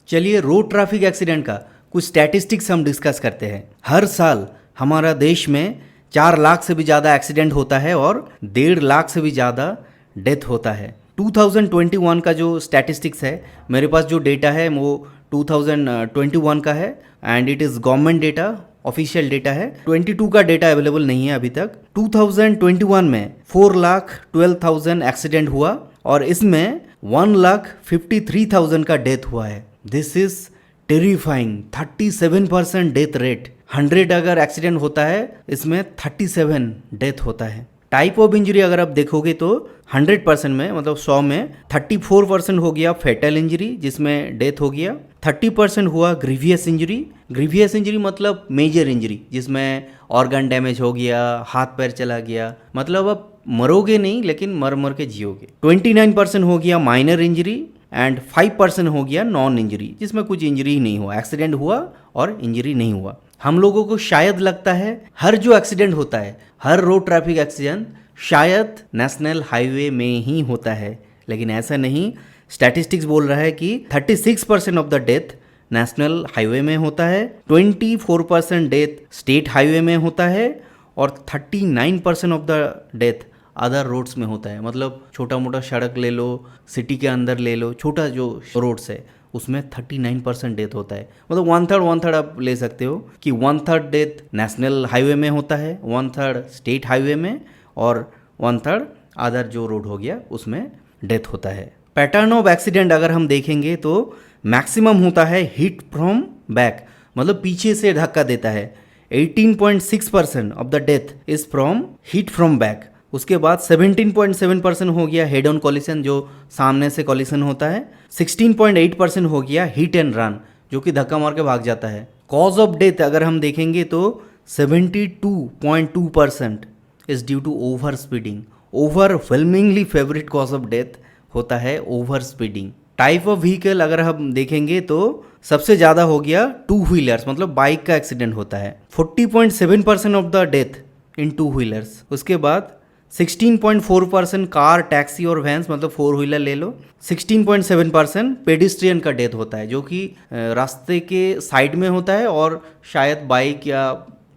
चलिए road traffic accident का कुछ स्टैटिस्टिक्स हम डिस्कस करते हैं। हर साल हमारा देश में 4 लाख से भी ज़्यादा एक्सीडेंट होता है और 1.5 लाख से भी ज़्यादा डेथ होता है। 2021 का जो स्टैटिस्टिक्स है, मेरे पास जो डेटा है वो 2021 का है and it is government data, official data है। 22 का डेटा अवेलेबल नहीं है अभी तक। 2021 में 4,12,000 एक्सीडेंट हुआ और इसमें 1,53,000 का डेथ हुआ है। This is terrifying. 37% death rate. 100 अगर एक्सीडेंट होता है इसमें 37 डेथ होता है। टाइप ऑफ इंजरी अगर आप देखोगे तो 100% में मतलब 100 में 34% हो गया फेटल इंजरी जिसमें डेथ हो गया। 30% हुआ ग्रीवियस इंजरी। ग्रीवियस इंजरी मतलब मेजर इंजरी जिसमें ऑर्गन डैमेज हो गया, हाथ पैर चला गया, मतलब अब मरोगे नहीं लेकिन मर मर के जियोगे। 29% हो गया माइनर इंजरी एंड 5% हो गया नॉन इंजरी जिसमें कुछ इंजरी ही नहीं हुआ, एक्सीडेंट हुआ और इंजरी नहीं हुआ। हम लोगों को शायद लगता है हर जो एक्सीडेंट होता है, हर रोड ट्रैफिक एक्सीडेंट शायद नेशनल हाईवे में ही होता है, लेकिन ऐसा नहीं। स्टैटिस्टिक्स बोल रहा है कि 36% of the death national highway में होता है, 24% डेथ स्टेट हाईवे में होता है और 39% of the death other roads में होता है। मतलब छोटा मोटा सड़क ले लो, सिटी के अंदर ले लो, छोटा जो रोड्स है उसमें 39% डेथ होता है। मतलब 1/3 आप ले सकते हो कि 1/3 डेथ नेशनल हाईवे में होता है, 1/3 स्टेट हाईवे में और 1/3 अदर जो रोड हो गया उसमें डेथ होता है। पैटर्न ऑफ एक्सीडेंट अगर हम देखेंगे तो मैक्सिमम होता है हिट फ्रॉम बैक, मतलब पीछे से धक्का देता है। 18.6% of the death is from hit from back. उसके बाद 17.7% हो गया हेड ऑन कॉलिशन जो सामने से कॉलिशन होता है। 16.8% हो गया हिट एंड रन जो कि धक्का मार के भाग जाता है। कॉज ऑफ डेथ अगर हम देखेंगे तो 72.2% is due to over speeding. Overwhelmingly favourite cause of death होता है over speeding. Type of vehicle अगर हम देखेंगे तो सबसे ज़्यादा हो गया 2 व्हीलर्स, मतलब बाइक का एक्सीडेंट होता है। 40.7% of the death in 2 wheelers. उसके बाद 16.4% कार, टैक्सी और वैन्स, मतलब 4 व्हीलर ले लो। 16.7% पेडिस्ट्रियन का डेथ होता है जो कि रास्ते के साइड में होता है और शायद बाइक या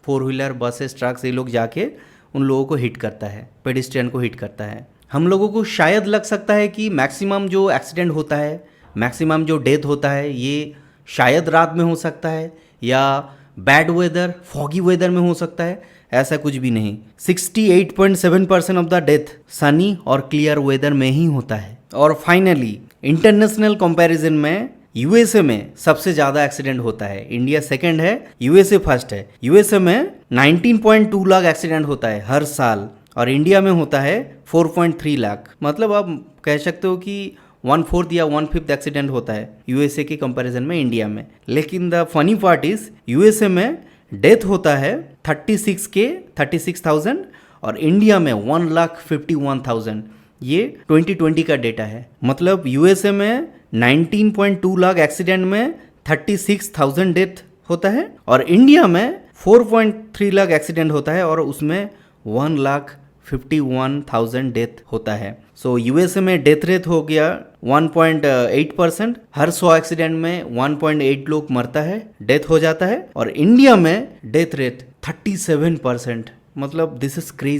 4 व्हीलर, बसेस, ट्रक्स ये लोग जाके उन लोगों को हिट करता है, पेडिस्ट्रियन को हिट करता है। हम लोगों को शायद लग सकता है कि मैक्सिमम जो एक्सीडेंट होता है, मैक्सिमम जो डेथ होता है ये शायद रात में हो सकता है या बैड वेदर, फॉगी वेदर में हो सकता है। ऐसा कुछ भी नहीं। 68.7% ऑफ द डेथ सनी और क्लियर वेदर में ही होता है। और फाइनली इंटरनेशनल कंपैरिजन में यूएसए में सबसे ज़्यादा एक्सीडेंट होता है। इंडिया सेकंड है, यूएसए फर्स्ट है। यूएसए में 19.2 लाख एक्सीडेंट होता है हर साल और इंडिया में होता है 4.3 लाख। मतलब आप कह सकते हो कि 1/4 या 1/5 एक्सीडेंट होता है यूएसए के कंपैरिजन में इंडिया में। लेकिन the funny part is USA में डेथ होता है 36,000 और इंडिया में 1,51,000। ये 2020 का डेटा है। मतलब यूएसए में 19.2 लाख एक्सीडेंट में 36,000 डेथ होता है और इंडिया में 4.3 लाख एक्सीडेंट होता है और उसमें 1,51,000 डेथ होता है। सो यूएसए में डेथ रेट हो गया 1.8%। हर 100 एक्सीडेंट में 1.8 लोग मरता है, डेथ हो जाता है। और इंडिया में डेथ रेट 37%। मतलब दिस इज क्रेजी।